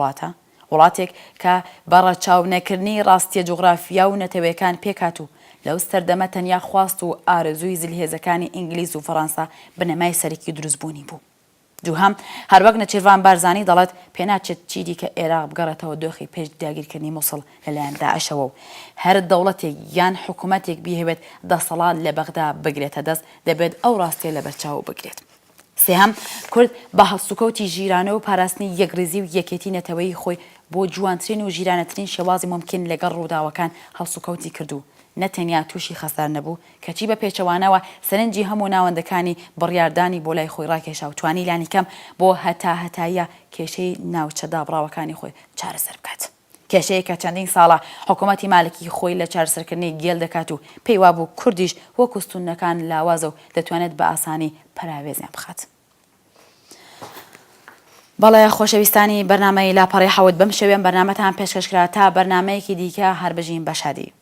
وڵاتێک کە بەڕەچاونەکردنی ڕاستیە جوغرافیا و نەتەوەیەکان پێکات و لەو سەردەمە تەنیا خواست و ئارەزووی زلهێزەکانی ئینگلیز و فەڕەنسا بنەمای سەرەکی دروستبوونی بوو. دووهەم هەروەک نەچیروان بارزانی دەڵێت پێناچێت چیدی کە عێراق بگەڕێتەوە دۆخی پێش داگیرکردنی مووسڵ لەلایەن داعشەوە و هەر دەوڵەتێک یان حکوومەتێک بیهێوێت دەسەڵات لە بەغدا بگرێتە دەست دەبێت ئەو ڕاستیە لە بەرچاو بگرێت. سێهەم کورد بە هەڵسوکەوتی ژیرانە و پاراستنی یەکریزی و یەکێتی نەتەوەی خۆی بۆ جوانترین و ژیرانەترین شێوازی ممکن لەگەڵ ڕووداوەکان هەڵسوکەوتی کردو نەتەنیا تووشی خەسار نەبوو کەچی بە پێچەوانەوە سەرنجی هەموو ناوەندەکانی بڕیاردانی بۆ لای خۆی ڕاکێشا و توانی لانی کەم بۆ هەتایە کێشەی ناوچە دابڕاوەکانی خۆی چارەسەر بکات. کێشەیە کە چەندین ساڵە حکوومەتی مالکی خۆی لە چارەسەرکردنی گێل دەکات و پێی وابوو کوردیش وەکو ستونەکان لاوازە و دەتوانێت بە ئاسانی پەراوێزیان بخات. بەڵێ خۆشەویستانی بەرنامەی لاپەڕی حەوت بەم شێوەیە بەرنامەتان پێشکەشکرا تا بەرنامەیەکی دیکە هەر بژین بە شادی.